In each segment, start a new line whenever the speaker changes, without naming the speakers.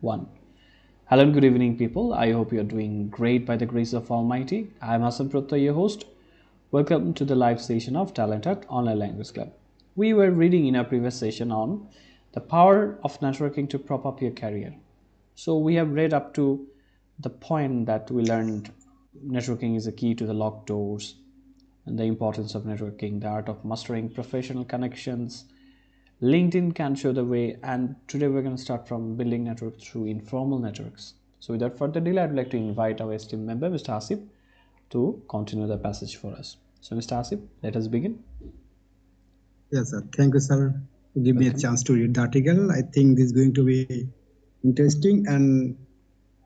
1. Hello and good evening, people. I hope you're doing great by the grace of Almighty. I'm Prottoy, your host. Welcome to the live session of TalentHut Online Language Club. We were reading in our previous session on the power of networking to prop up your career. So we have read up to the point that we learned networking is a key to the locked doors and the importance of networking, the art of mastering professional connections. LinkedIn can show the way, and today we're going to start from building networks through informal networks. So without further delay, I'd like to invite our esteemed member, Mr. Asif, to continue the passage for us. So Mr. Asif, let us begin.
Yes, sir. Thank you, sir, to give me a chance to read the article. I think this is going to be interesting and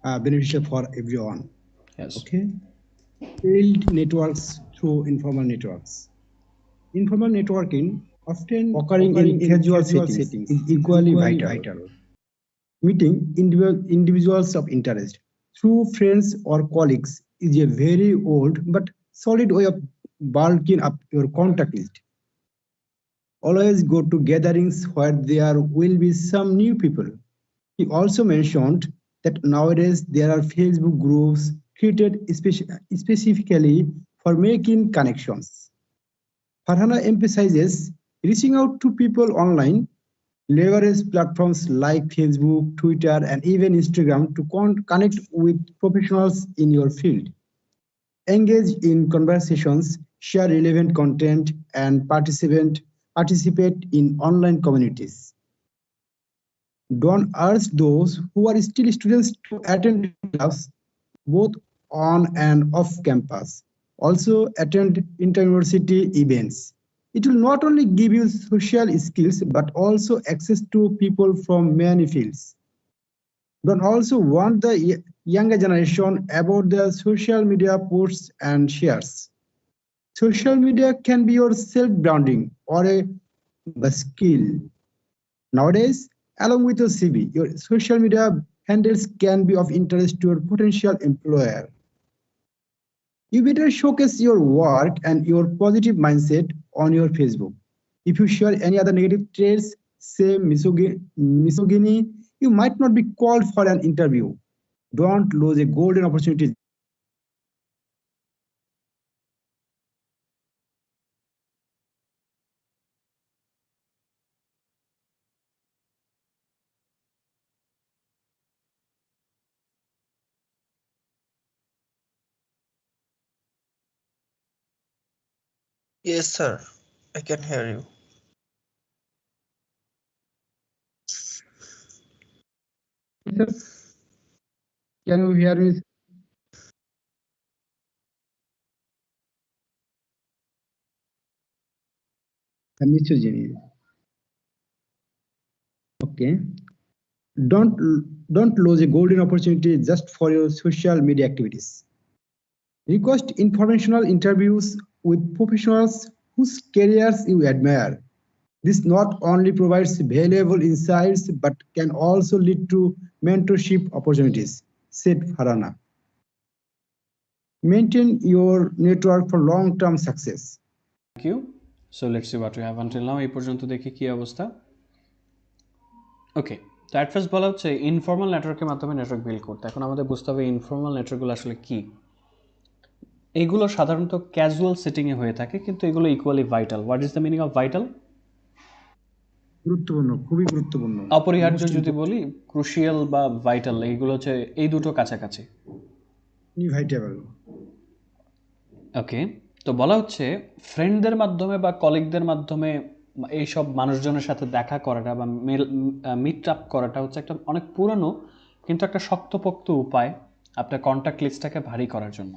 beneficial for everyone.
Yes.
Okay. Build networks through informal networks. Informal networking, often occurring in casual settings, is equally vital. Meeting individuals of interest through friends or colleagues is a very old but solid way of bulking up your contact list. Always go to gatherings where there will be some new people. He also mentioned that nowadays there are Facebook groups created specifically for making connections. Farhana emphasizes reaching out to people online, leverage platforms like Facebook, Twitter, and even Instagram to connect with professionals in your field. Engage in conversations, share relevant content, and participate in online communities. Don't urge those who are still students to attend clubs both on and off campus. Also attend inter-university events. It will not only give you social skills but also access to people from many fields. Don't also warn the younger generation about the social media posts and shares. Social media can be your self-branding or a skill. Nowadays, along with your CV, your social media handles can be of interest to your potential employer. You better showcase your work and your positive mindset on your Facebook. If you share any other negative traits, say misogyny, you might not be called for an interview. Don't lose a golden opportunity.
Yes, sir. I can hear you.
Sir, can you hear me? Misogyny. Okay. Don't don't lose a golden opportunity just for your social media activities. Request informational interviews with professionals whose careers you admire. This not only provides valuable insights but can also lead to mentorship opportunities, said Farana. Maintain your network for long-term success.
Thank you. So let's see what we have until now. এই পর্যন্ত দেখি কি অবস্থা। ওকে, তো at first বলা হচ্ছে informal নেটওয়ার্কের মাধ্যমে নেটওয়ার্ক বিল্ড করতে। এখন আমাদের বুঝতে হবে ইনফর্মাল নেটওয়ার্কগুলো আসলে কি। এইগুলো সাধারণত ক্যাজুয়াল সেটিংয়ে হয়ে থাকে, কিন্তু এগুলো equally vital. What is the meaning of vital?
গুরুত্বপূর্ণ, খুবই গুরুত্বপূর্ণ।
অপরিহার্য যদি বলি, ক্রুশিয়াল বা ভাইটাল, এইগুলো হচ্ছে এই দুটো কাছাকাছি।
ইনভাইটেবল।
ওকে, তো বলা হচ্ছে ফ্রেন্ডদের মাধ্যমে বা কলিগদের মাধ্যমে এইসব মানুষজনের সাথে দেখা করাটা বা মিট আপ করাটা হচ্ছে একটা অনেক পুরনো কিন্তু একটা শক্তপোক্ত উপায় আপনার কন্ট্যাক্ট লিস্টটাকে ভারী করার জন্য।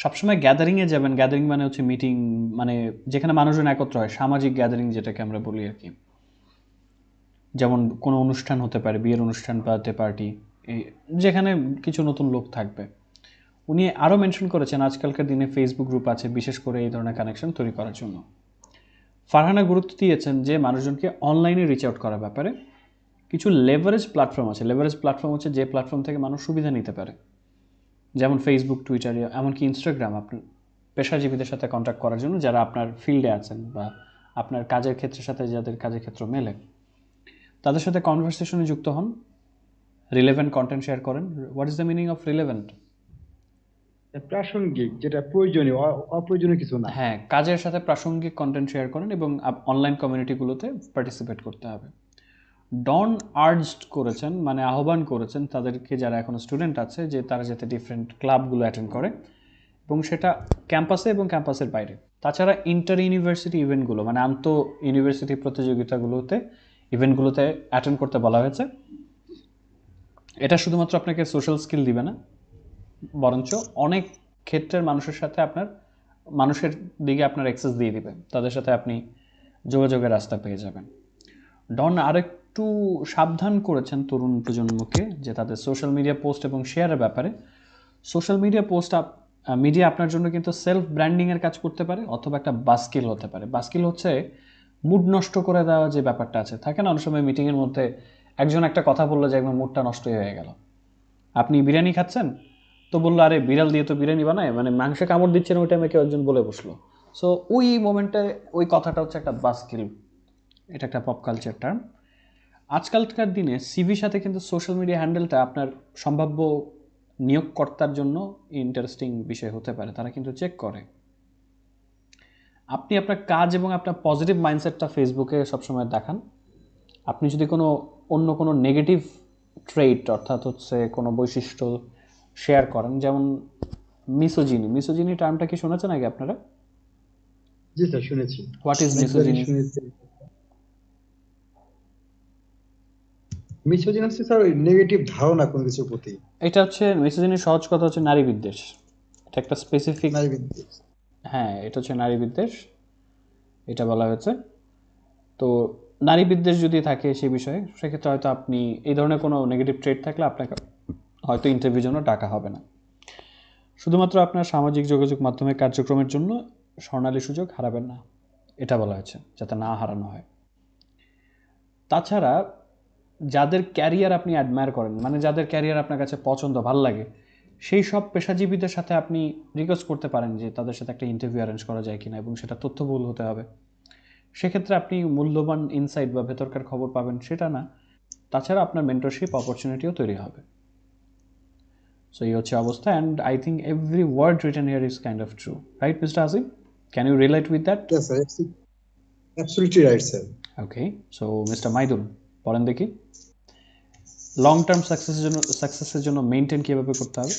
সবসময় গ্যাদারিংয়ে যাবেন, গ্যাদারিং মানে হচ্ছে মিটিং, মানে যেখানে মানুষজন একত্র হয়, সামাজিক গ্যাদারিং যেটাকে আমরা বলি আর কি। যেমন কোনো অনুষ্ঠান হতে পারে, বিয়ের অনুষ্ঠান, বার্থডে পার্টি, এই যেখানে কিছু নতুন লোক থাকবে। উনি আরও মেনশন করেছেন আজকালকার দিনে ফেসবুক গ্রুপ আছে বিশেষ করে এই ধরনের কানেকশন তৈরি করার জন্য। ফারহানা গুরুত্ব দিয়েছেন যে মানুষজনকে অনলাইনে রিচ আউট করার ব্যাপারে। কিছু লেভারেজ প্ল্যাটফর্ম আছে। লেভারেজ প্ল্যাটফর্ম হচ্ছে যে প্ল্যাটফর্ম থেকে মানুষ সুবিধা নিতে পারে, যেমন ফেসবুক, টুইটার, এমনকি ইনস্টাগ্রাম, আপনার পেশাজীবীদের সাথে কন্ট্যাক্ট করার জন্য যারা আপনার ফিল্ডে আছেন বা আপনার কাজের ক্ষেত্রের সাথে যাদের কাজের ক্ষেত্র মেলে, তাদের সাথে কনভারসেশনে যুক্ত হন। রিলেভেন্ট কন্টেন্ট শেয়ার করেন। What is the meaning of relevant?
প্রাসঙ্গিক, যেটা প্রয়োজনীয়, অপ্রয়োজনীয় কিছু না।
হ্যাঁ, কাজের সাথে প্রাসঙ্গিক কন্টেন্ট শেয়ার করেন এবং অনলাইন কমিউনিটিগুলোতে পার্টিসিপেট করতে হবে। ডন আর্জড করেছেন, মানে আহ্বান করেছেন তাদেরকে যারা এখনো স্টুডেন্ট আছে যে তারা যাতে ডিফারেন্ট ক্লাবগুলো অ্যাটেন্ড করে এবং সেটা ক্যাম্পাসে এবং ক্যাম্পাসের বাইরে। তাছাড়া ইন্টার ইউনিভার্সিটি ইভেন্টগুলো মানে আন্তঃ ইউনিভার্সিটি প্রতিযোগিতাগুলোতে ইভেন্টগুলোতে অ্যাটেন্ড করতে বলা হয়েছে। এটা শুধুমাত্র আপনাকে সোশ্যাল স্কিল দিবে না, বরঞ্চ অনেক ক্ষেত্রের মানুষের দিকে আপনার অ্যাক্সেস দিয়ে দিবে, তাদের সাথে আপনি যোগাযোগের রাস্তা পেয়ে যাবেন। ডন আরেকটু সাবধান করেছেন তরুণ প্রজন্মকে যে তাদের সোশ্যাল মিডিয়া পোস্ট এবং শেয়ারের ব্যাপারে। সোশ্যাল মিডিয়া পোস্ট মিডিয়া আপনার জন্য কিন্তু সেলফ ব্র্যান্ডিংয়ের কাজ করতে পারে অথবা একটা বাস্কিল হতে পারে। বাস্কিল হচ্ছে মুড নষ্ট করে দেওয়া যে ব্যাপারটা আছে, থাকে না অনেক সময় মিটিংয়ের মধ্যে একজন একটা কথা বললো যে একদম মুডটা নষ্টই হয়ে গেল। আপনি বিরিয়ানি খাচ্ছেন তো বললো আরে বিড়াল দিয়ে তো বিরিয়ানি বানায়, মানে মাংসে কামড় দিচ্ছেন ওই টাইমে কেউ একজন বলে বসলো। সো ওই মোমেন্টে ওই কথাটা হচ্ছে একটা বাস্কিল, এটা একটা পপ কালচার টার্ম। আজকালকার দিনে সিভির সাথে কিন্তু সোশ্যাল মিডিয়া হ্যান্ডেলটা আপনার সম্ভাব্য নিয়োগকর্তার জন্য ইন্টারেস্টিং বিষয় হতে পারে, তারা কিন্তু চেক করে। আপনি আপনার কাজ এবং আপনার পজিটিভ মাইন্ডসেটটা ফেসবুকে সবসময় দেখান। আপনি যদি অন্য কোনো নেগেটিভ ট্রেট অর্থাৎ হচ্ছে কোনো বৈশিষ্ট্য শেয়ার করেন, যেমন মিসোজিনি টার্মটা কি শুনেছেন আগে আপনারা?
জি স্যার, শুনেছি।
হোয়াট ইজ
অনেকবারই
মিসোজিনি?
শুনেছি। মিসোজিনি হচ্ছে স্যার ওই নেগেটিভ ধারণা কোনো কিছুর প্রতি।
এটা হচ্ছে মিসোজিনির সহজ কথা হচ্ছে নারী বিদ্বেষ। এটা একটা স্পেসিফিক,
নারী বিদ্বেষ।
হ্যাঁ এটা হচ্ছে নারী বিদ্বেষ, এটা বলা হয়েছে। তো নারী বিদ্বেষ যদি থাকে সেই বিষয়ে, সেক্ষেত্রে হয়তো আপনি এই ধরনের কোনো নেগেটিভ ট্রেড থাকলে আপনাকে হয়তো ইন্টারভিউর জন্য ডাকা হবে না। শুধুমাত্র আপনার সামাজিক যোগাযোগ মাধ্যমের কার্যক্রমের জন্য স্বর্ণালী সুযোগ হারাবেন না, এটা বলা হয়েছে যাতে না হারানো হয়। তাছাড়া যাদের ক্যারিয়ার আপনি অ্যাডমায়ার করেন, মানে যাদের ক্যারিয়ার আপনার কাছে পছন্দ ভালো লাগে, সেই সব পেশাজীবীদের সাথে আপনি রিকোয়েস্ট করতে পারেন যে তাদের সাথে একটা ইন্টারভিউ অ্যারেঞ্জ করা যায় কিনা, এবং সেটা তথ্যবহুল হতে হবে। সেক্ষেত্রে আপনি মূল্যবান ইনসাইট বা ভেতরকার খবর পাবেন সেটা না, তাছাড়া আপনার মেন্টরশিপ অপরচুনিটিও তৈরি হবে। সো এই হচ্ছে অবস্থা, and I think every word written here is kind of true, right mister Asif? Can you relate with that?
Yes, sir. Absolutely right, sir.
Okay, so mister Maidul বলেন দেখি, লং টার্ম সাকসেসের জন্য মেনটেন কীভাবে করতে হবে?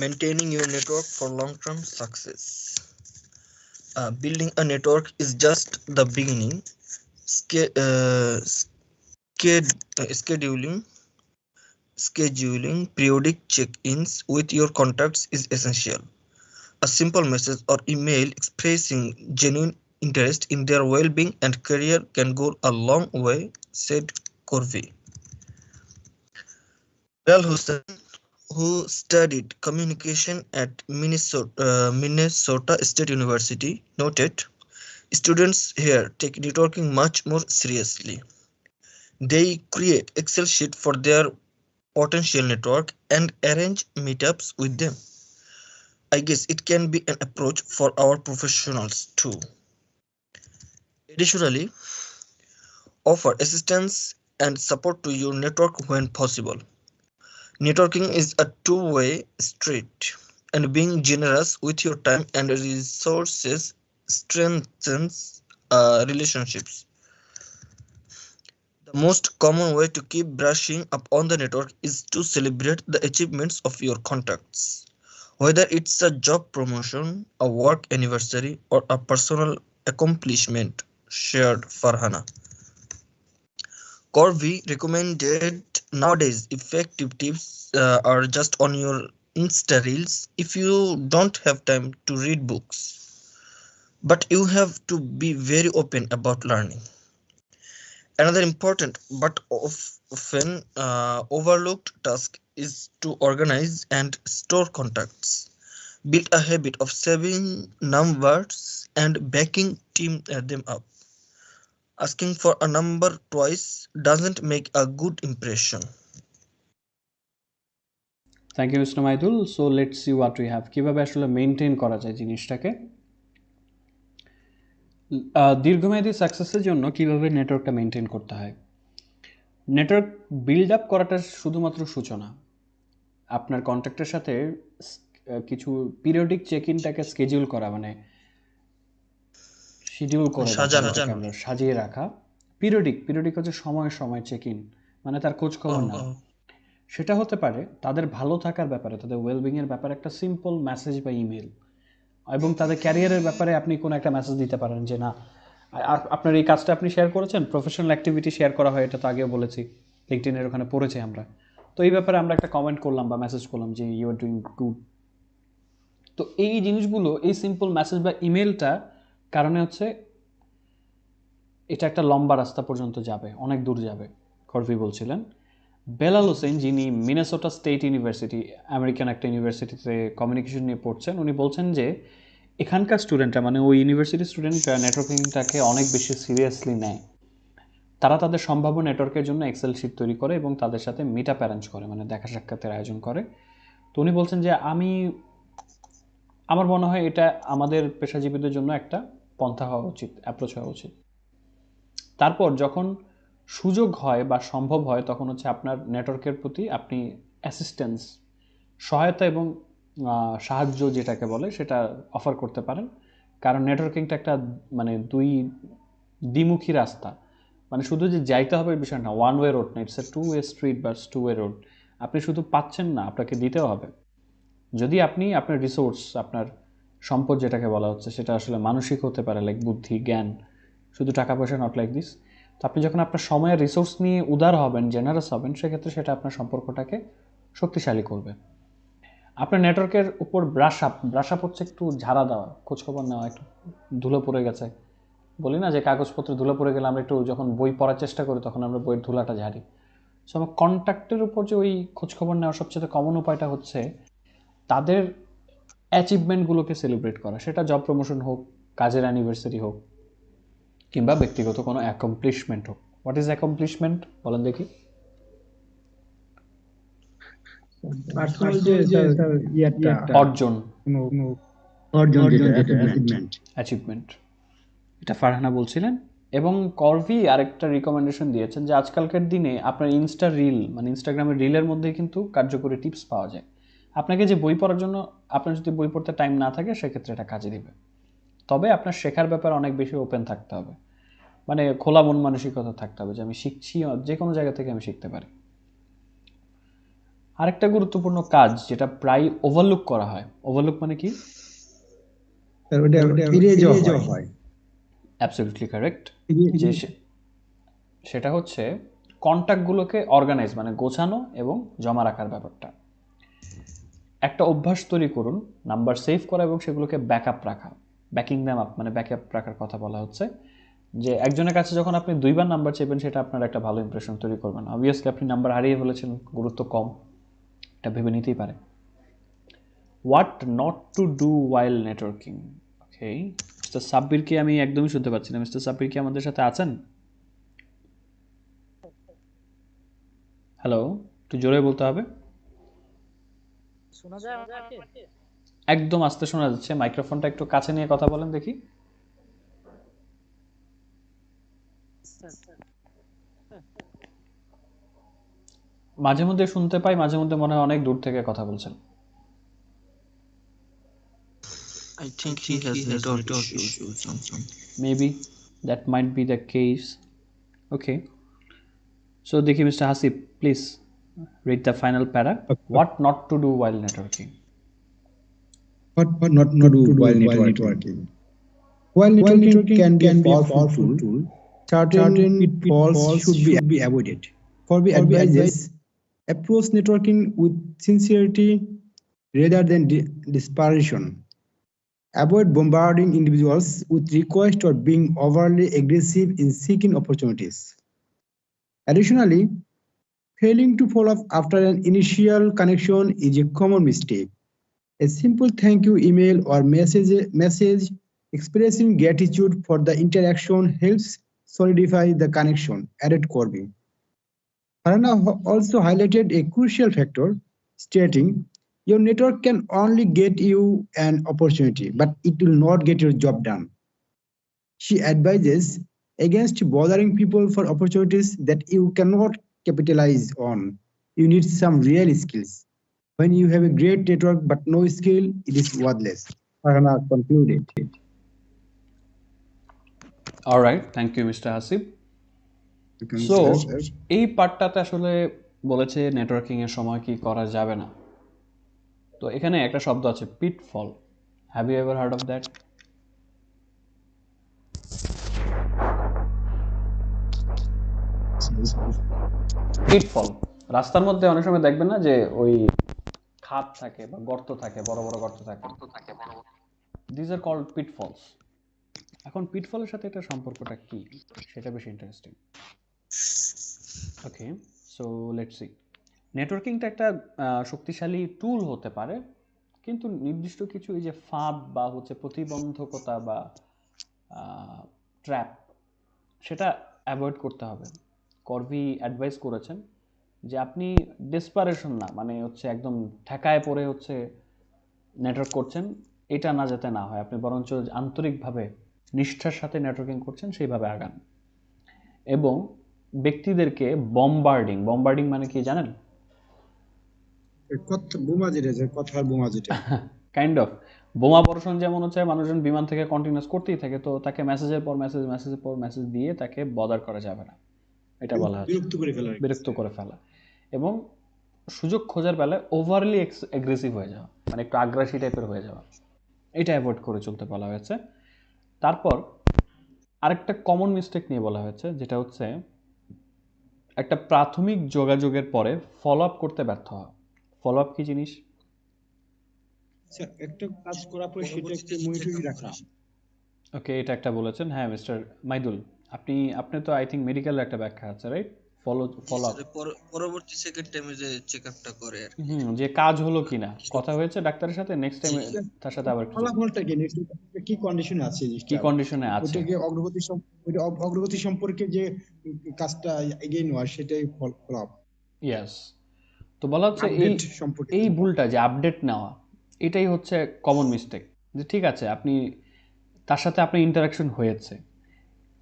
Maintaining your network for long-term success. Building a network is just the beginning. Scheduling periodic check-ins with your contacts is essential. A simple message or email expressing genuine interest in their well-being and career can go a long way, said Corvi. Bilal Hussain, who studied communication at Minnesota State University, noted, students here take networking much more seriously. They create Excel sheet for their potential network and arrange meetups with them. I guess it can be an approach for our professionals too. Additionally, offer assistance and support to your network when possible. Networking is a two-way street, and being generous with your time and resources strengthens relationships. The most common way to keep brushing up on the network is to celebrate the achievements of your contacts. Whether it's a job promotion, a work anniversary, or a personal accomplishment, shared Farhana. Corby recommended nowadays effective tips are just on your Insta reels if you don't have time to read books. But you have to be very open about learning. Another important but often overlooked task is to organize and store contacts. Build a habit of saving numbers and backing them up. Asking for a number twice doesn't make a good impression.
Thank you mister Maidul. So let's see what we have, কীভাবে আসলে maintain করা যায় জিনিসটাকে। দীর্ঘমেয়াদী সাকসেসের জন্য কিভাবে নেটওয়ার্কটা maintain করতে হয়। নেটওয়ার্ক বিল্ড আপ করাটা শুধুমাত্র সূচনা। আপনার কন্ট্যাক্টের সাথে কিছু পিরিয়ডিক চেক ইনটাকে স্কেডিউল করা, মানে শিডিউল করে রাখা,
সাজানো।
যেটাকে আমরা সাজিয়ে রাখা। পিরিয়ডিক হচ্ছে সময় সময় চেক ইন, মানে তার খোঁজ খবর
ও,
না। সেটা হতে পারে তাদের ভালো থাকার ব্যাপারে, তাদের ওয়েলবিং এর ব্যাপারে একটা সিম্পল মেসেজ বা ইমেল, এবং তাদের ক্যারিয়ারের ব্যাপারে আপনি কোনো একটা মেসেজ দিতে পারেন যে না, আপনার এই কাজটা আপনি শেয়ার করেছেন, প্রফেশনাল অ্যাক্টিভিটি শেয়ার করা হয়, এটা তো আগেও বলেছি, লিঙ্কডইনের ওখানে পড়েছি আমরা। তো এই ব্যাপারে আমরা একটা কমেন্ট করলাম বা মেসেজ করলাম যে ইউ আর ডুইং গুড। তো এই জিনিসগুলো, এই সিম্পল মেসেজ বা ইমেলটা কারণে হচ্ছে এটা একটা লম্বা রাস্তা পর্যন্ত যাবে, অনেক দূর যাবে। করভি বলছিলেন। বেলাল হোসেন, যিনি মিনেসোটা স্টেট ইউনিভার্সিটি, আমেরিকান একটা ইউনিভার্সিটিতে কমিউনিকেশন নিয়ে পড়ছেন, উনি বলছেন যে এখানকার স্টুডেন্টরা, মানে ওই ইউনিভার্সিটির স্টুডেন্টরা নেটওয়ার্কিংটাকে অনেক বেশি সিরিয়াসলি নেয়। তারা তাদের সম্ভাব্য নেটওয়ার্কের জন্য এক্সেল শিট তৈরি করে এবং তাদের সাথে মিট আপ অ্যারেঞ্জ করে, মানে দেখা সাক্ষাতের আয়োজন করে। তো উনি বলছেন যে আমার মনে হয় এটা আমাদের পেশাজীবীদের জন্য একটা পন্থা হওয়া উচিত, অ্যাপ্রোচ হওয়া উচিত। তারপর যখন সুযোগ হয় বা সম্ভব হয়, তখন হচ্ছে আপনার নেটওয়ার্কের প্রতি আপনি অ্যাসিস্ট্যান্স, সহায়তা এবং সাহায্য যেটাকে বলে, সেটা অফার করতে পারেন। কারণ নেটওয়ার্কিংটা একটা মানে দ্বিমুখী রাস্তা, মানে শুধু যে যাইতে হবে বিষয় না, ওয়ান ওয়ে রোড না, it's a two way street বা টু ওয়ে রোড। আপনি শুধু পাচ্ছেন না, আপনাকে দিতেও হবে। যদি আপনি আপনার রিসোর্স, আপনার সম্পদ যেটাকে বলা হচ্ছে, সেটা আসলে মানসিক হতে পারে, লাইক বুদ্ধি, জ্ঞান, শুধু টাকা পয়সা, নট লাইক দিস। তো আপনি যখন আপনার সময়ের রিসোর্স নিয়ে উদার হবেন, জেনারেস হবেন, সেক্ষেত্রে সেটা আপনার সম্পর্কটাকে শক্তিশালী করবে। আপনার নেটওয়ার্কের উপর ব্রাশ আপ হচ্ছে একটু ঝাড়া দেওয়া, খোঁজখবর নেওয়া, একটু ধুলো পড়ে গেছে, বলি না যে কাগজপত্র ধুলো পড়ে গেলে আমরা একটু যখন বই পড়ার চেষ্টা করি তখন আমরা বইয়ের ধুলাটা ঝাড়ি। সো আমার কন্ট্যাক্টের উপর যে ওই খোঁজখবর নেওয়ার সবচেয়ে কমন উপায়টা হচ্ছে তাদের অ্যাচিভমেন্টগুলোকে সেলিব্রেট করা, সেটা জব প্রমোশন হোক, কাজের অ্যানিভার্সারি হোক, কিংবা ব্যক্তিগত কোনো অ্যাকমপ্লিশমেন্ট হোক। হোয়াট ইজ অ্যাকমপ্লিশমেন্ট বলেন দেখি?
পার্সোনাল যে তার ইয়ারটা,
অর্জন,
কোনো অর্জন যেটা অ্যাচিভমেন্ট।
অ্যাচিভমেন্ট, এটা ফারহানা বলছিলেন। এবং করভি আরেকটা রিকমেন্ডেশন দিয়েছেন যে আজকালকার দিনে আপনার ইনস্টা রিল, মানে ইনস্টাগ্রামের রিলের মধ্যে কিন্তু কার্যকরী টিপস পাওয়া যায়। আপনাকে যে বই পড়ার জন্য, আপনার যদি বই পড়তে টাইম না থাকে, সেক্ষেত্রে এটা কাজে দিবে। তবে আপনার শেখার ব্যাপারে অনেক বেশি ওপেন থাকতে হবে, মানে খোলা মন মানসিকতা থাকতে হবে যে আমি শিখছি, যে কোনো জায়গা থেকে আমি শিখতে পারি। আরেকটা গুরুত্বপূর্ণ কাজ যেটা প্রায় ওভারলুক করা হয়, ওভারলুক মানে কি?
ওটা এড়িয়ে যাওয়া হয়।
Absolutely correct. যে সেটা হচ্ছে কন্ট্যাক্টগুলোকে অর্গানাইজ, মানে গোছানো এবং জমা রাখার ব্যাপারটা। একটা অভ্যাস তৈরি করুন, নাম্বার সেভ করা এবং সেগুলোকে ব্যাকআপ রাখা, ব্যাকিং দ্যাম আপ, মানে ব্যাকআপ রাখার কথা বলা হচ্ছে। যে একজনের কাছে যখন আপনি দুইবার নাম্বার চাইবেন, সেটা আপনার একটা ভালো ইমপ্রেশন তৈরি করবে না। অবভিয়াসলি আপনি নাম্বার হারিয়ে ফেলেছেন, গুরুত্ব কম, এটা ভেবে নিতেই পারে। What not to do while networking. Okay, mister সাব্বিরকে আমি একদমই শুনতে পাচ্ছি না। মিস্টার সাব্বির কি আমাদের সাথে আছেন? হ্যালো, একটু জোরে বলতে হবে।
শোনা যায় আমাকে?
একদম আস্তে শোনা যাচ্ছে, মাইক্রোফোনটা একটু কাছে নিয়ে কথা বলেন দেখি। মাঝে মধ্যে শুনতে পাই, মাঝে মধ্যে মনে হয় অনেক দূর থেকে কথা বলছেন।
I think he has network issues.
Maybe that might be the case. Okay, so দেখি mister Hasib, please read the final para. What not to do while networking.
What not to do while networking. While networking can be a powerful tool, certain pitfalls should be avoided. Corby advises approach networking with sincerity rather than desperation. Avoid bombarding individuals with requests or being overly aggressive in seeking opportunities. Additionally, failing to follow up after an initial connection is a common mistake. A simple thank you email or message expressing gratitude for the interaction helps solidify the connection, added Corby. Farhana also highlighted a crucial factor, stating, your network can only get you an opportunity, but it will not get your job done. She advises against bothering people for opportunities that you cannot capitalize on. You need some real skills. When you have a great network but no skill, it is worthless. Farhana concluded.
Alright, thank you mister Hasib. So এই পার্টটাতে আসলে বলেছে networking এর সময় কি করা যাবে না। তো এখানে একটা শব্দ আছে pitfall. Have you ever heard of that? Pitfall, রাস্তার মধ্যে অনেক সময় দেখবেন না যে ওই খাদ থাকে বা গর্ত থাকে, বড় বড় গর্ত থাকে, দিস আর কল্ড পিটফলস। এখন পিটফলের সাথে এটা সম্পর্কটা কি সেটা বেশি interesting. Okay, so let's see. নেটওয়ার্কিংটা একটা শক্তিশালী টুল হতে পারে, কিন্তু নির্দিষ্ট কিছু এই যে ফাঁদ বা হচ্ছে প্রতিবন্ধকতা বা ট্র্যাপ, সেটা অ্যাভয়েড করতে হবে। করভি অ্যাডভাইস করেছেন যে আপনি ডেসপারেশন না, মানে হচ্ছে একদম ঠেকায় পড়ে হচ্ছে নেটওয়ার্ক করছেন, এটা না যাতে না হয়। আপনি বরঞ্চ আন্তরিকভাবে নিষ্ঠার সাথে নেটওয়ার্কিং করছেন সেইভাবে আগান। এবং ব্যক্তিদেরকে বম্বার্ডিং মানে কি জানেন?
বোমা যেটা, কথার বোমা যেটা,
কাইন্ড অফ বোমা বর্ষণ। যেমন হচ্ছে মানুষজন বিমান থেকে কন্টিনিউস করতেই থাকে, তো তাকে মেসেজের পর মেসেজ দিয়ে তাকে বদার করা যাবে না, এটা বলা হচ্ছে বিরক্ত করে ফেলা। এবং সুযোগ খোঁজার বেলায় ওভারলি অ্যাগ্রেসিভ হয়ে যাওয়া, মানে একটু আগ্রাসী টাইপের হয়ে যাওয়া, এটা অ্যাভয়েড করে চলতে বলা হয়েছে। তারপর আরেকটা কমন মিস্টেক নিয়ে বলা হয়েছে, যেটা হচ্ছে একটা প্রাথমিক যোগাযোগের পরে ফলো আপ করতে ব্যর্থ হওয়া। ফলো আপ কি জিনিস?
একটা কাজ করার পরে সেটাকে মনিটরিং রাখা।
ওকে, এটা একটা বলেছেন। হ্যাঁ মিস্টার মাইদুল, আপনি তো আই থিঙ্ক মেডিকেল একটা ব্যাখ্যা আছে, রাইট? ফলো আপ,
পরবর্তী সেকেন্ড টাইমে যে চেকআপটা করে আর কি,
যে কাজ হলো কিনা, কথা হয়েছে ডাক্তারের সাথে, নেক্সট টাইমে তার সাথে আবার
ফলাফলটা কি কন্ডিশনে আছে,
কি কন্ডিশনে আছে,
ওটাকে অগ্রগতি সম্পর্কে যে কাজটা এগিয়ে নেওয়া, সেটাই ফলো আপ।
ইয়েস। তো বলা হচ্ছে এই ভুলটা যে আপডেট নেওয়া, এটাই হচ্ছে কমন মিস্টেক। যে ঠিক আছে, আপনি তার সাথে আপনার ইন্টারাকশন হয়েছে,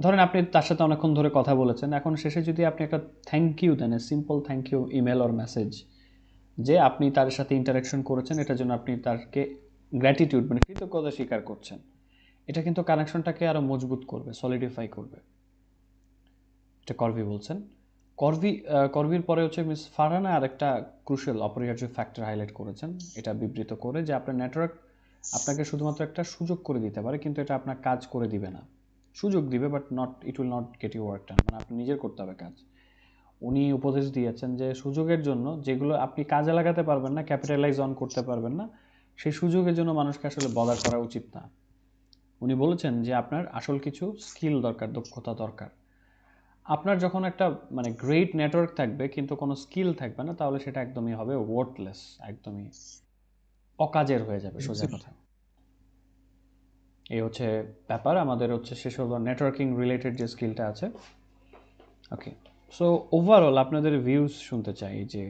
ধরেন আপনি তার সাথে অনেকক্ষণ ধরে কথা বলেছেন, এখন শেষে যদি আপনি একটা থ্যাংক ইউ দেন, simple thank you email or message, যে আপনি তার সাথে ইন্টারাকশন করেছেন, এটার জন্য আপনি তাকে গ্র্যাটিটিউড মানে কৃতজ্ঞতা স্বীকার করছেন, এটা কিন্তু কানেকশনটাকে আরও মজবুত করবে, সলিডিফাই করবে। এটা করভি বলছেন। করভির পরে হচ্ছে মিস ফারহানা আর একটা ক্রুশিয়াল অপরিহার্য ফ্যাক্টর হাইলাইট করেছেন, এটা বিবৃত করে যে আপনার নেটওয়ার্ক আপনাকে শুধুমাত্র একটা সুযোগ করে দিতে পারে, কিন্তু এটা আপনার কাজ করে দিবে না। সুযোগ দিবে, but it will not get you work done, মানে আপনি নিজের করতে হবে কাজ। উনি উপদেশ দিয়েছেন যে সুযোগের জন্য যেগুলো আপনি কাজে লাগাতে পারবেন না, ক্যাপিটালাইজ অন করতে পারবেন না, সেই সুযোগের জন্য মানুষকে আসলে বদার করা উচিত না। উনি বলেছেন যে আপনার আসল কিছু স্কিল দরকার, দক্ষতা দরকার। আপনার যখন একটা মানে গ্রেট নেটওয়ার্ক থাকবে কিন্তু কোনো স্কিল থাকবে না, তাহলে সেটা একদমই হবে ওয়ার্থলেস, একদমই অকাজের হয়ে যাবে, সোজা কথা। এই হচ্ছে ব্যাপার। আমাদের হচ্ছে শেষ হলো নেটওয়ার্কিং রিলেটেড যে স্কিলটা আছে। ওকে, সো ওভারঅল আপনাদের ভিউজ শুনতে চাই, যে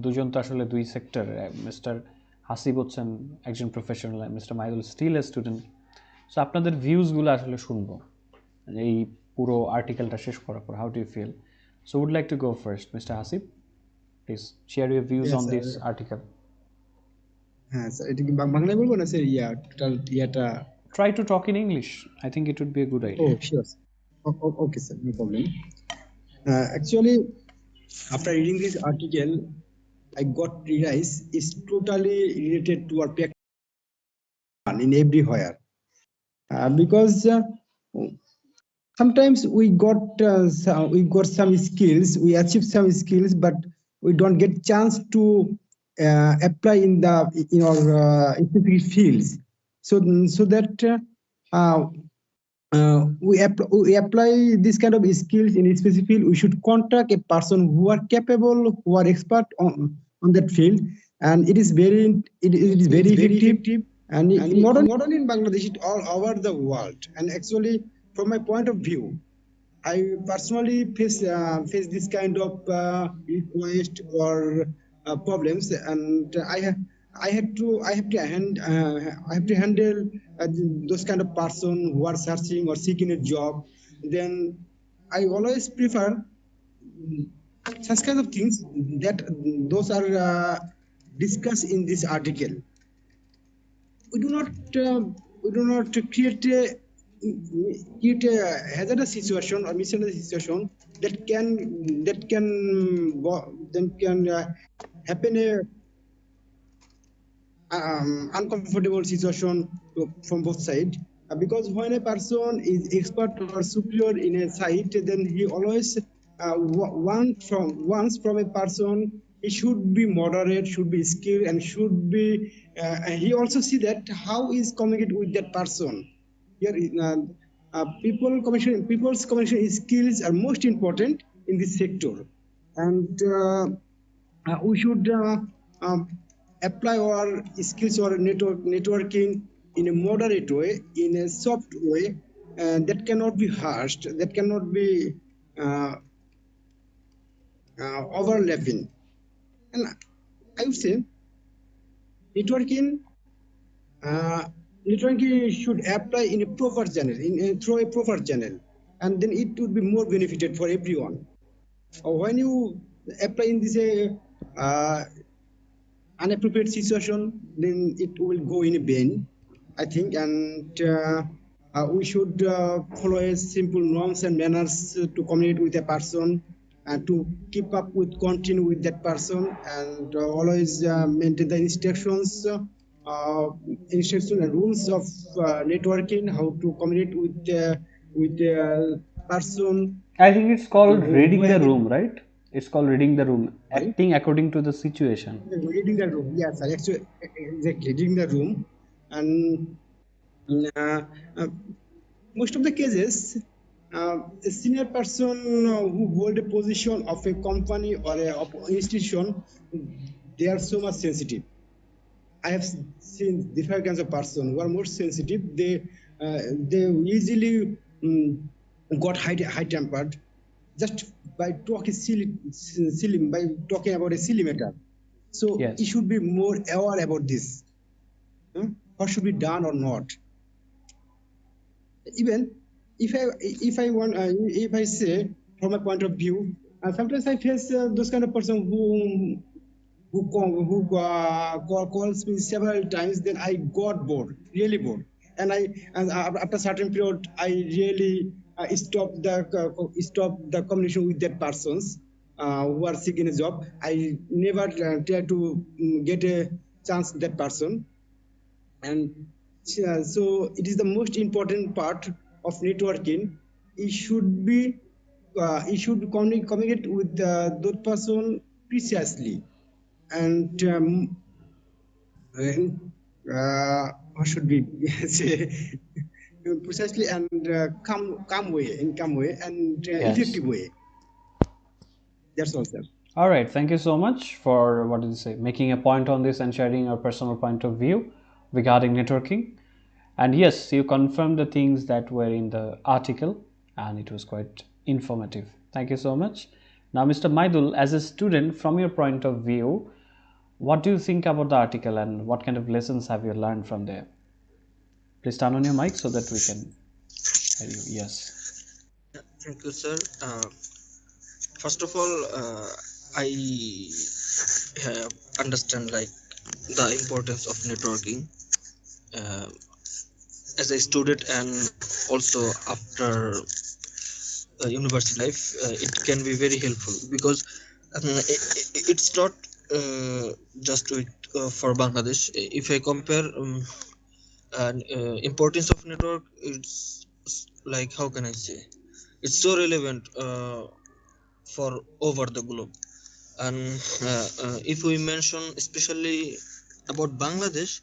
দুজন তো আসলে দুই সেক্টর, মিস্টার হাসিব হচ্ছেন একজন professional, mister Maidul still a student. So আপনাদের ভিউজগুলো আসলে শুনবো এই পুরো আর্টিকেলটা শেষ করার পর। How do you feel? So would like to go first, mister Hasib, please share your views on this article.
হ্যাঁ স্যার, এটা কি বাংলায় বলবো না sir? Total
Try to talk in English. I think it would be a good idea.
Oh, sure. Okay, sir, no problem. Actually, after reading this article, I got realized it's totally related to our practice in everywhere. Because sometimes we got some skills, we achieve some skills, but we don't get chance to apply in our specific fields. So that we apply this kind of skills in a specific field, we should contact a person who are capable, who are expert on that field, and it is very effective, and not only in Bangladesh, it all over the world. And actually, from my point of view, I personally face this kind of request or problems, and I have to handle those kind of person who are searching or seeking a job, then I always prefer such kind of things that those are discussed in this article. We do not create a hazardous situation or miscellaneous situation that can happen a uncomfortable situation from both sides. Because when a person is expert or superior in a site, then he always wants from a person, he should be moderate, should be skilled, and should be. He also see that how is communicate with that person. Here, people's communication skills are most important in this sector, and we should apply our skills or networking in a moderate way, in a soft way, that cannot be harshed, that cannot be uh, overlapping. And I would say networking, uh, networking should apply in a proper channel, through a proper channel, and then it would be more benefited for everyone. When you apply in this unappropriate situation, then it will go in a vain, I think, and we should follow a simple norms and manners to communicate with a person and to keep up with, continue with that person, and always maintain the instructions and rules of networking, how to communicate with the person
I think it's called
who
reading the
have
room, right? It's called reading the room,
sorry?
acting according to the situation.
Reading the room, yes, actually, exactly, reading the room. And uh, uh, most of the cases, a senior person who hold a position of a company or of institution, they are so much sensitive. I have seen different kinds of person who are more sensitive. They easily got high tempered just by talking silly by talking about a silly matter. So he
Yes.
should be more aware about this. What should be done or not? Even if I say from a point of view, sometimes I face those kind of person calls me several times. Then I got bored, really bored, and after a certain period, I really stop the communication with that persons who are seeking a job. I never try to get a chance that person, and so it is the most important part of networking. It should communicate with that person precisely, and what should we say, precisely, and calm way, and
Yes.
effective way. That's all, sir.
All right. Thank you so much for what did you say, making a point on this and sharing your personal point of view regarding networking. And yes, you confirmed the things that were in the article, and it was quite informative. Thank you so much. Now, Mr. Maidul, as a student, from your point of view, what do you think about the article and what kind of lessons have you learned from there? Please turn on your mic so that we can hear you. Yes.
Thank you, sir. First of all, I understand like the importance of networking uh, as a student, and also after university life. It can be very helpful because it's not just with, for Bangladesh. If I compare importance of network, it's like, how can I say, it's so relevant for over the globe. And if we mention especially about Bangladesh,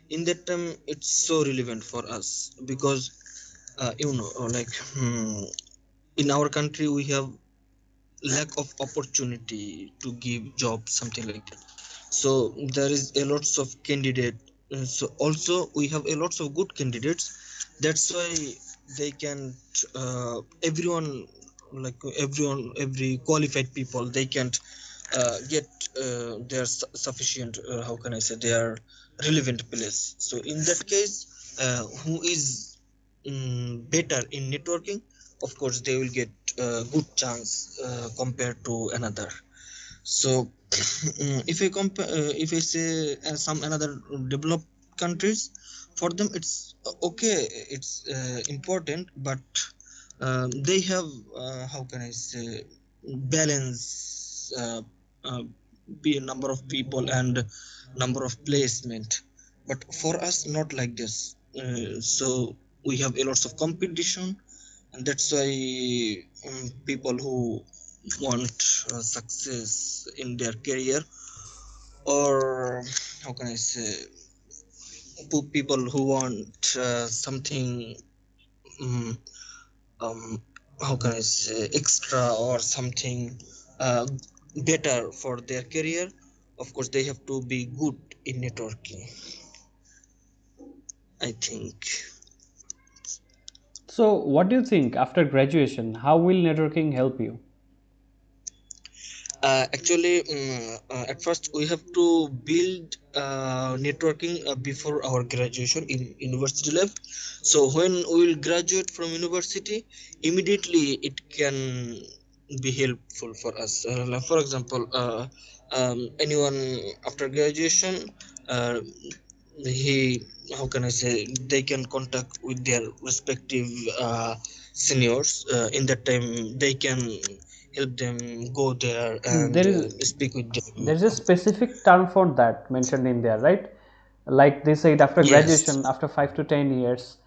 in that time it's so relevant for us because like in our country we have lack of opportunity to give jobs, something like that. So there is a lots of candidate. So also we have a lots of good candidates. That's why they can everyone, like every qualified people, they can't get their sufficient, how can I say, their relevant place. So in that case, who is better in networking, of course they will get good chance compared to another. So if I compare, if I say some another developed countries, for them it's okay, it's important, but they have how can I say balance be a number of people and number of placement. But for us, not like this. So we have a lots of competition, and that's why people who want success in their career, or how can I say, people who want something um, um, how can I say extra or something uh, better for their career, of course they have to be good in networking, I think.
So, what do you think after graduation? How will networking help you?
Actually, at first we have to build networking before our graduation in university life. So when we will graduate from university, immediately it can be helpful for us. Like for example, anyone after graduation, uh, he how can I say, they can contact with their respective seniors. In that time, they can help them go there and
There is
speak with them.
there's a specific term for that mentioned in there, right? Like they said, after
Yes.
graduation, after 5 to 10 years,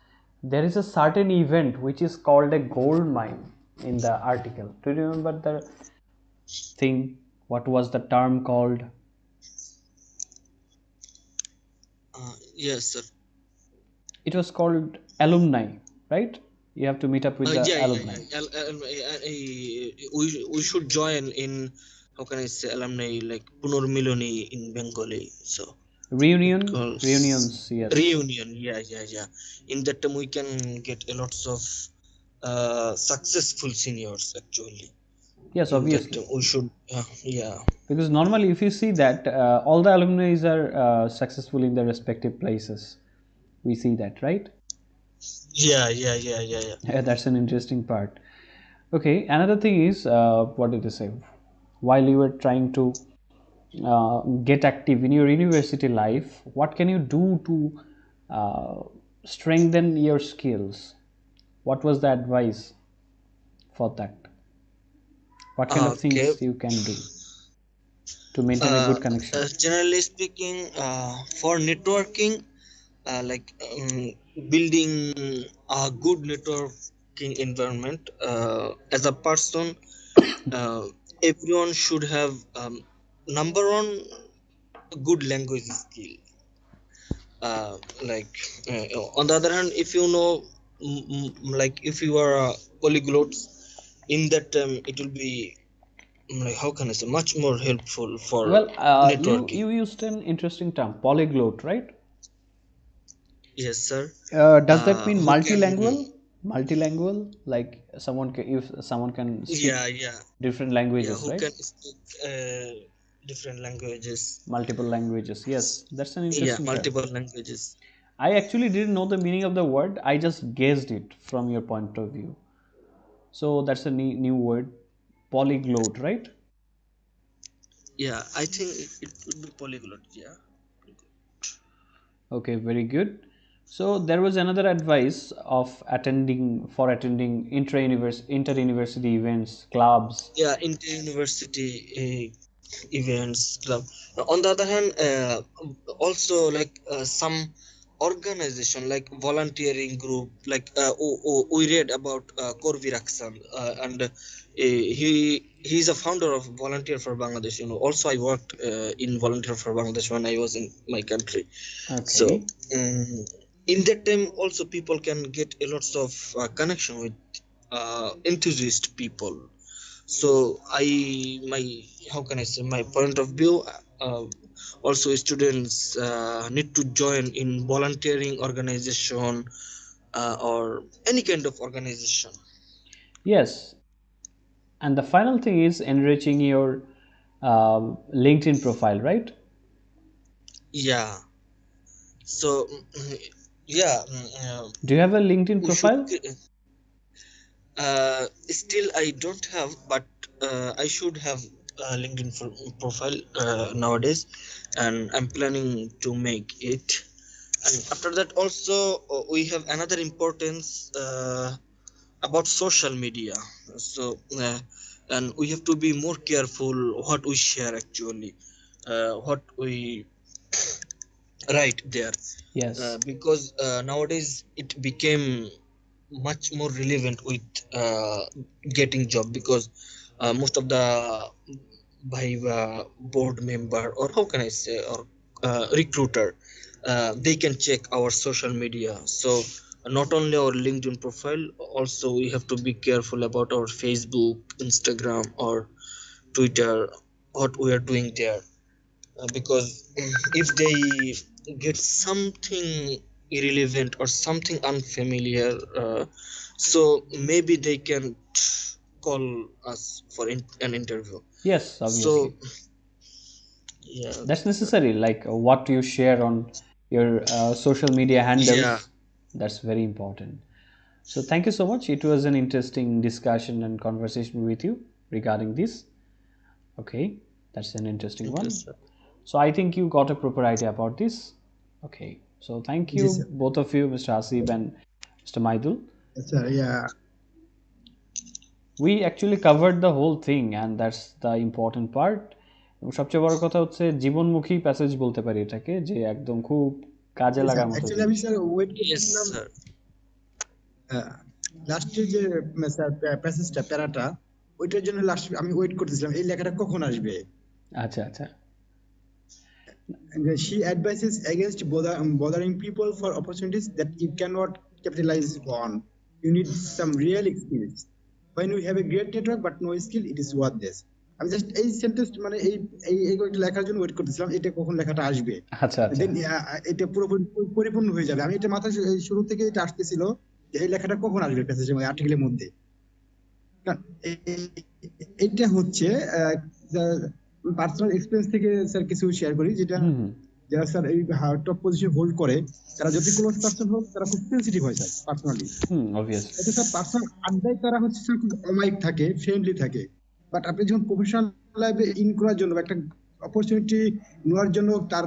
there is a certain event which is called a gold mine in the article. Do you remember the thing? What was the term called?
Yes, sir.
It was called alumni, right? You have to meet up with the
Yeah, yeah,
alumni.
yeah. We should join in, how can I say, alumni like Punormiloni in Bengali. So it calls
Reunions, yes.
reunion. Yeah, yeah, yeah. In that time, we can get a lots of successful seniors actually.
Yes,
In that
obviously.
time, we should, yeah,
Because normally, if you see that all the alumni are successful in their respective places, we see that, right?
yeah, yeah, yeah, yeah, yeah.
Yeah, that's an interesting part. Okay, another thing is, what did I say? While you were trying to get active in your university life, what can you do to strengthen your skills? What was the advice for that? What kind of
Okay.
things you can do to maintain a good connection?
Generally speaking, for networking, like building a good networking environment, as a person, uh, everyone should have number one, good language skill. uh, like on the other hand, if you know, like if you are a polyglot, in that time it will be, like how can I say, much more helpful for
Well, you
networking.
used an interesting term, polyglot, right?
Yes, sir.
Does that mean
Who can,
multilingual? Multilingual, like someone can, if someone can
yeah,
speak
yeah,
different
yeah,
languages,
who
right?
can speak different languages.
Multiple languages. Yes, that's an
Yeah,
interesting term.
multiple languages.
I actually didn't know the meaning of the word. I just guessed it from your point of view. So that's a new word, polyglot, right?
Yeah, I think it would be polyglot. Yeah.
Okay, very good. So there was another advice of attending inter-university events, clubs.
Yeah, inter-university events club. On the other hand, also like some organization like volunteering group, like we read about Korvi Raksan, and he's a founder of Volunteer for Bangladesh. Also I worked in Volunteer for Bangladesh when I was in my country. So
Okay.
um, in that time also people can get a lots of connection with enthusiast people. So I my how can I say, my point of view, uh, also students need to join in volunteering organization, or any kind of organization.
Yes, and the final thing is enriching your LinkedIn profile, right?
Yeah. So Yeah.
Do you have a LinkedIn
We should.
profile?
Still, I don't have, but I should have a LinkedIn profile nowadays, and I'm planning to make it. And after that, also we have another importance about social media. So, and we have to be more careful what we share actually, what we write there,
Yes.
because nowadays it became much more relevant with getting job, because most of the by board member, or how can I say, or recruiter, they can check our social media. So not only our LinkedIn profile, also we have to be careful about our Facebook, Instagram, or Twitter, what we are doing there, because if they get something irrelevant or something unfamiliar, so maybe they can call us for an interview.
Yes,
So
obviously.
yeah,
That's necessary, like what you share on your social media
yeah,
handles. That's very important. So thank you so much. It was an interesting discussion and conversation with you regarding this. Okay, that's an interesting
okay,
one.
sir.
So I think you got a proper idea about this. Okay, so thank
Yes,
you
sir.
both of you, Mr. Asif and Mr. Maidul.
Yes, sir. Yeah.
We actually covered the whole thing, and that's the important part. এবং সবচেয়ে বড় কথা হচ্ছে জীবনমুখী passage বলতে পারি এটাকে, যে একদম খুব কাজে
Yes, sir.
লাগার মতো
Actually, আমি
জিনিস।
স্যার ওয়েট
Yes,
করতেছিলাম
sir.
লাস্টের যে স্যার প্যাসেজটা প্যারাটা, ওইটার জন্য লাস্ট আমি ওয়েট করতেছিলাম এই লেখাটা কখন আসবে।
আচ্ছা আচ্ছা।
And she advises against bothering people for opportunities that you cannot capitalize on. You need some real experience. When you have a great network but no skill, it is worthless. আমি just এই sentence মানে এই কয়েকটা লেখার জন্য wait করতেছিলাম এটা কখন লেখাটা আসবে,
আচ্ছা আচ্ছা।
দেন এটা পুরোপুরি পরিপূর্ণ হয়ে যাবে। আমি এটা মাথায় শুরু থেকে এটা আসতেছিল যে এই লেখাটা কখন আসবে প্যাসেজের আর্টিকেলের মধ্যে। এটা হচ্ছে পার্সোনাল এক্সপিরিয়েন্স থেকে স্যার কিছু শেয়ার করি, যেটা
হুম হুম।
যারা স্যার এই টপ পজিশন হোল্ড করে তারা যদি ক্লোজ পার্সন হোক তারা খুব সেন্সিটিভ হয় স্যার পার্সোনালি।
হুম, অবভিয়াসলি।
এতে স্যার পার্সোনাল আড্ডায় তারা হচ্ছে স্যার খুব অমায়িক থাকে, ফ্রেন্ডলি থাকে, বাট আপনি যখন প্রফেশনাল লাইফে ইন করার জন্য বা একটা অপরচুনিটি নেওয়ার জন্য তার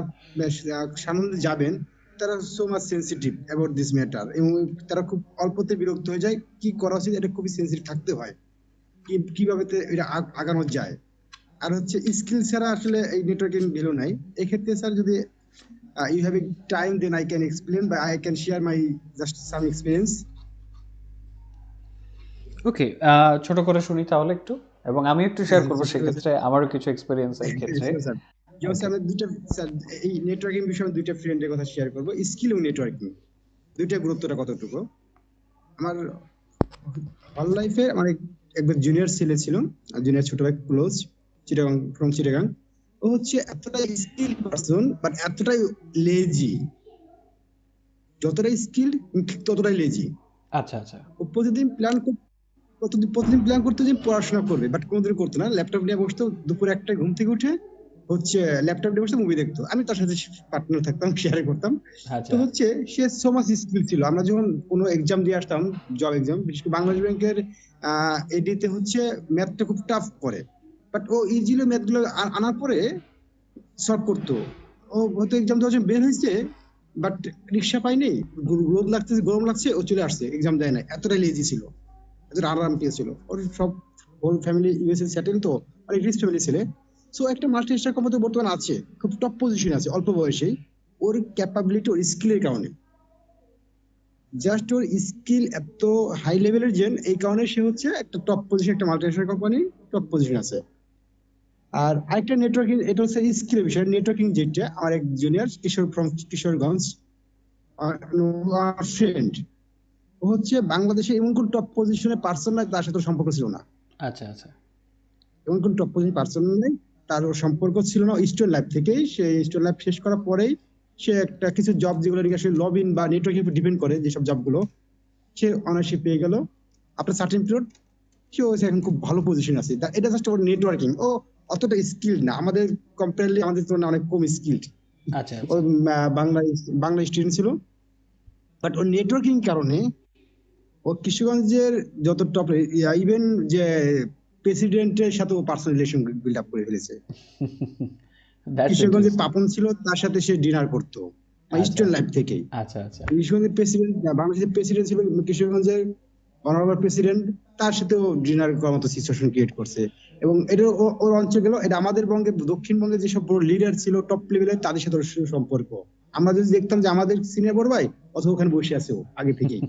সামনে যাবেন, তারা so much sensitive about this matter, এবং তারা খুব অল্পতে বিরক্ত হয়ে যায়। কি করা উচিত এটা খুবই সেন্সিটিভ থাকতে হয়, কিভাবে এটা আগানো যায়। আর হচ্ছে স্কিল ছাড়া আসলে এই নেটওয়ার্কিং ভ্যালু নাই। এক্ষেত্রে স্যার যদি you have a time, then I can explain, but I can share my just some experience.
ওকে, ছোট করে শুনি তাহলে একটু, এবং আমি একটু শেয়ার করবো সেক্ষেত্রে আমারও কিছু এক্সপিরিয়েন্স এই ক্ষেত্রে।
Sure, sir. যেমন
ওকে।
স্যার আমি দুইটা স্যার এই নেটওয়ার্কিং বিষয়ে দুইটা ফ্রেন্ডের কথা শেয়ার করবো, স্কিল এবং নেটওয়ার্কিং দুইটা গুরুত্বটা কতটুকু। আমার হল লাইফে আমার একবার জুনিয়র ছেলে ছিল, জুনিয়র ছোট ভাই ক্লোজ, চিটাগাং, ফ্রম চিটাগাং। ও হচ্ছে এতটাই স্কিল পারসন বাট এতটাই লেজি, যতটাই স্কিল ততটাই লেজি।
আচ্ছা আচ্ছা।
ও প্রতিদিন প্ল্যান করতো যে পড়াশোনা করবে, বাট কোনোদিন করতো না। ল্যাপটপ নিয়ে বসতো, দুপুরে একটা ঘুম থেকে উঠে হচ্ছে ল্যাপটপ নিয়ে বসে মুভি দেখতো। আমি তার সাথে পার্টনার থাকতাম, শেয়ারে করতাম। তো
আচ্ছা।
হচ্ছে সে সো মাচ স্কিল ছিল। আমরা যখন কোনো এক্সাম দিয়ে আসতাম, জব এক্সাম, বিশেষ করে বাংলাদেশ ব্যাংকের এডিতে হচ্ছে ম্যাথটা খুব টাফ করে, বাট ও ইজিলি ম্যাথ গুলো আনার পরে সলভ করতো। ও হয়তো এক্সাম দেওয়ার জন্য বের হয়েছে, বাট রিক্সা পাইনি, রোদ লাগতেছে, গরম লাগছে, ও চলে আসছে, এক্সাম দেয় না। এতটাই লেজি ছিল, এতটা আরাম পেয়েছিল। ওর সব হোল ফ্যামিলি ইউএসএ সেটেল, তো অনেক রিচ ফ্যামিলি ছেলে। সো একটা মাস্টার স্টার কোম্পানিতে বর্তমানে আছে, খুব টপ পজিশনে আছে অল্প বয়সেই। ওর ক্যাপাবিলিটি, ওর স্কিলের কারণে, জাস্ট ওর স্কিল এত হাই লেভেলের যে এই কারণে সে হচ্ছে একটা টপ পজিশন, একটা মাল্টিনেশনাল কোম্পানি টপ পজিশন আছে। আর আরেকটা নেটওয়ার্কিং, এটা হচ্ছে স্কিলের বিষয়। নেটওয়ার্কিং যেটা আমার এক junior Kishore from Kishoreganj friend, ও হচ্ছে বাংলাদেশে এমন কোন টপ পজিশনে পার্সন নাই তার সাথে সম্পর্ক ছিল না।
আচ্ছা আচ্ছা।
এমন কোন টপ পজিশন পার্সন নেই তার সম্পর্ক ছিল না। স্টুডেন্ট লাইফ থেকেই, সে স্টুডেন্ট লাইফ শেষ করার পরেই সে একটা কিছু জব যেগুলো আসলে লব ইন বা নেটওয়ার্কের উপর ডিপেন্ড করে, যেসব জবগুলো সে অনারশিপ পেয়ে গেল আপনার সার্টেন পিরিয়ড। সে এখন খুব ভালো পজিশন আছে। এটা জাস্ট ওর নেটওয়ার্কিং। ও অতটা স্কিল্ড না, আমাদের কম্পারেটিভলি আমাদের তুলনায় অনেক কম স্কিল্ড।
আচ্ছা
ও
আচ্ছা।
বাংলা বাংলা স্টুডেন্ট ছিল। বাট ওর নেটওয়ার্কিং কারণে ও কিশোরগঞ্জের যত টপ, ইভেন যে প্রেসিডেন্টের সাথে ও পার্সোনাল রিলেশন বিল্ড আপ করে ফেলেছে।
দ্যাটস
কিশোরগঞ্জের
ইন্টারেস্টিং।
পাপন ছিল, তার সাথে সে ডিনার করতো
আচ্ছা
স্টুডেন্ট লাইফ থেকেই।
আচ্ছা আচ্ছা।
কিশোরগঞ্জের প্রেসিডেন্ট, বাংলাদেশের প্রেসিডেন্ট ছিল কিশোরগঞ্জের অনারেবল প্রেসিডেন্ট, তার সাথেও ডিনার করার মতো সিচুয়েশন ক্রিয়েট করছে। এবং এটা ওর অঞ্চল গেল, এটা আমাদের বঙ্গে, দক্ষিণবঙ্গে যেসব বড় লিডার ছিল টপ লেভেলের, তাদের সাথে ওর সুসম্পর্ক। আমরা যদি দেখতাম যে আমাদের সিনিয়র বড় ভাই অথবা ওখানে বসে আছে ও আগে থেকেই,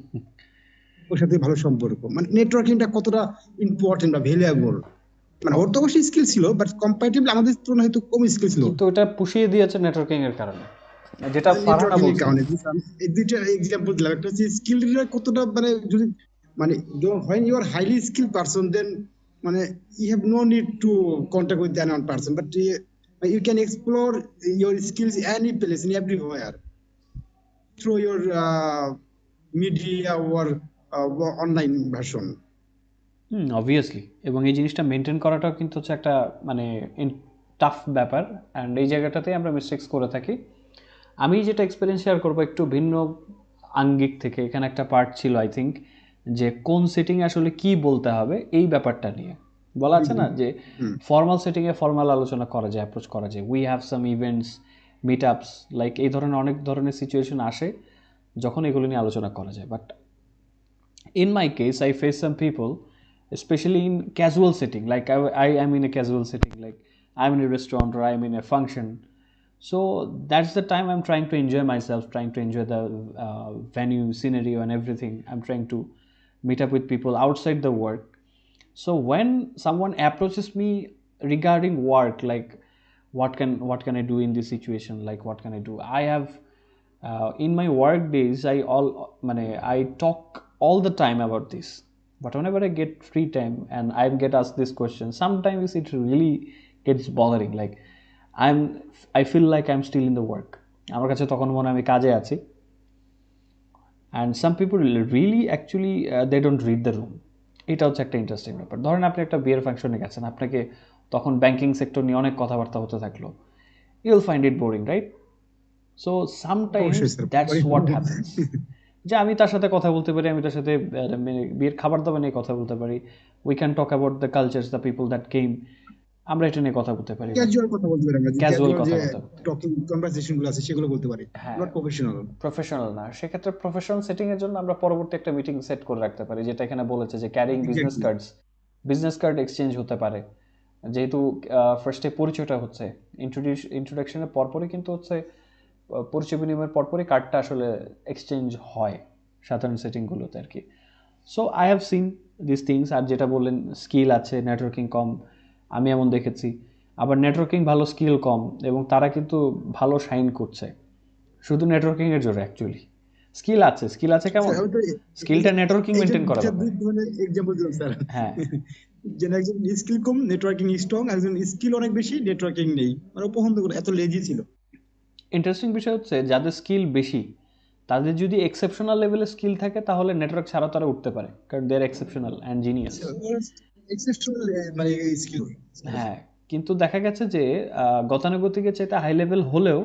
ওর সাথে ভালো সম্পর্ক। মানে নেটওয়ার্কিংটা কতটা ইম্পর্টেন্ট বা ভ্যালুয়েবল। মানে ওর তো অবশ্যই স্কিল ছিল, বাট কম্পারেটিভলি আমাদের তুলনায় হয়তো কম স্কিল ছিল।
কিন্তু ওটা পুষিয়ে দিয়েছে নেটওয়ার্কিং এর কারণে, যেটা ফারহানা
নেটওয়ার্কিং এর
বলছেন।
কারণে এই দুইটা এক্সাম্পল দিলাম। একটা হচ্ছে স্কিল কতটা, মানে যদি মানে when you are highly skilled person, then মানে you have no need to contact with an unknown person, but you can explore your skills any place and everywhere through your media or online version.
Obviously, এবং এই জিনিসটা maintain করাটাও কিন্তু হচ্ছে একটা মানে tough ব্যাপার, অ্যান্ড এই জায়গাটাতেই আমরা মিস্টেক্স করে থাকি। আমি যেটা এক্সপিরিয়েন্স শেয়ার করবো একটু ভিন্ন আঙ্গিক থেকে, এখানে একটা পার্ট ছিল আই থিঙ্ক, যে কোন সেটিংয়ে আসলে কি বলতে হবে এই ব্যাপারটা নিয়ে বলা আছে না, যে ফর্মাল সেটিংয়ে ফর্মাল আলোচনা করা যায়, অ্যাপ্রোচ করা যায়, we have some events, meetups, like এই ধরনের অনেক ধরনের সিচুয়েশন আসে যখন এগুলো নিয়ে আলোচনা করা যায়। But in my case I face some people, especially in casual setting, like I am in a casual setting, like I'm in a restaurant or I'm in a function. So that's the time I'm trying to enjoy myself, trying to enjoy the venue, scenario and everything. I'm trying to meet up with people outside the work. So when someone approaches me regarding work, like what can I do in this situation, like what can I do, I have in my work days I talk all the time about this. But whenever I get free time and I get asked this question, sometimes it really gets bothering, like I feel like I'm still in the work. আমার কাছে তখন মনে হয় আমি কাজে আছি। And some people really actually they don't read the room. এটা হচ্ছে একটা ইন্টারেস্টিং ব্যাপার। ধরেন আপনি একটা বিয়ের ফাংশনে গেছেন, আপনাকে তখন ব্যাংকিং সেক্টর নিয়ে অনেক কথাবার্তা হতে থাকলো, you will find it boring, right? So sometimes
অবশ্যই স্যার,
দ্যাটস হোয়াট হ্যাপেন্স, যে আমি তার সাথে কথা বলতে পারি, আমি তার সাথে বিয়ের খাবার দাবার নিয়ে কথা বলতে পারি, we can talk about the cultures, the people that came, আমরা এটা নিয়ে কথা বলতে পারি,
ক্যাজুয়াল কথা বলতে পারি, আমরা
ক্যাজুয়াল
ক্যাজুয়াল যে
কথাবার্তা বলতে পারি।
টকিং কনভারসেশন গুলো আছে সেগুলো বলতে পারি,
হ্যাঁ,
নট প্রফেশনাল।
প্রফেশনাল না। সেক্ষেত্রে প্রফেশনাল সেটিংয়ের জন্য আমরা পরবর্তী একটা মিটিং সেট করে রাখতে পারি, যেটা এখানে বলেছে যে ক্যারিং বিজনেস কার্ড এক্সচেঞ্জ হতে পারে। যেহেতু ফার্স্টে পরিচয়টা হচ্ছে ইন্ট্রোডাকশনের পরপরই কিন্তু হচ্ছে পরিচয় বিনিময়ের পরপরই কার্ডটা আসলে এক্সচেঞ্জ হয় সাধারণ সেটিংগুলোতে আর কি। So I have seen this things. আর যেটা বললেন স্কিল আছে, নেটওয়ার্কিং কম, আমি এমন দেখেছি। আবার নেটওয়ার্কিং ভালো, স্কিল কম, এবং তারা কিন্তু ভালো শাইন করছে শুধু নেটওয়ার্কিংয়ের জোরে। অ্যাকচুয়ালি স্কিল আছে কেমন, স্কিলটা নেটওয়ার্কিং মেনটেন করা
দুই
ব্যাপার।
ধরনের এক্সাম্পল দিলাম স্যার।
হ্যাঁ,
যে একজন স্কিল কম, নেটওয়ার্কিং স্ট্রং, একজন স্কিল অনেক বেশি, নেটওয়ার্কিং নেই, মানে পছন্দ করে এত লেজি ছিল।
ইন্টারেস্টিং বিষয় হচ্ছে যাদের স্কিল বেশি, তাদের যদি এক্সেপশনাল লেভেলের স্কিল থাকে তাহলে নেটওয়ার্ক ছাড়া তারা উঠতে পারে, কারণ দে আর এক্সেপশনাল অ্যান্ড জিনিয়াস।
এক্সেপশনাল মানে স্কিল।
হ্যাঁ, কিন্তু দেখা গেছে যে গতানুগতিকের চাইতে হাই লেভেল হলেও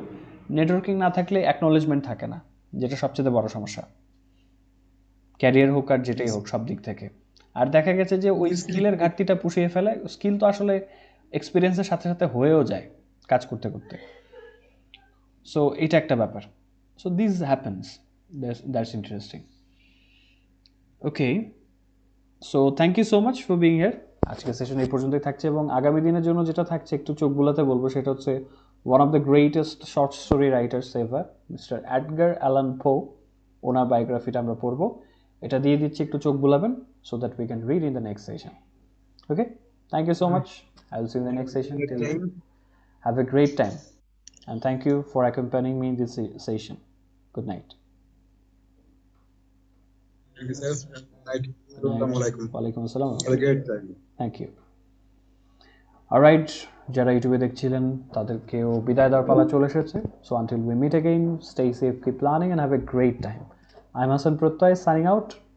নেটওয়ার্কিং না থাকলে অ্যাকনোলেজমেন্ট থাকে না, যেটা সবচেয়ে বড় সমস্যা, ক্যারিয়ার হোক আর যেটাই হোক সব দিক থেকে। আর দেখা গেছে যে ওই স্কিলের ঘাটতিটা পুষিয়ে ফেলে, স্কিল তো আসলে এক্সপিরিয়েন্সের সাথে সাথে হয়েও যায় কাজ করতে করতে। সো এটা একটা ব্যাপার। So this happens, that's interesting. Okay, so thank you so much for being here. আজকের সেশন এই পর্যন্তই থাকছে, এবং আগামী দিনের জন্য যেটা থাকছে একটু চোখ বুলাতে বলবো, সেটা হচ্ছে one of the greatest short story writers ever, mister Edgar Allan Poe, ওনার বায়োগ্রাফিটা আমরা পড়বো। এটা দিয়ে দিচ্ছি, একটু চোখ বুলাবেন, so that we can read in the next session. Okay, thank you so much. I will see you in the next session. Till then, have a great time, and thank you for accompanying me in this session. Good night.
Thank you, sir. Assalamualaikum.
Walaikum assalam.
Have a great time.
Thank you. Alright, যারা ইউটিউবে দেখছিলেন তাদেরকেও বিদায় দেওয়ার পালা চলে এসেছে। So until we meet again, stay safe, keep planning and have a great time. I'm Hasan Prottoy signing out.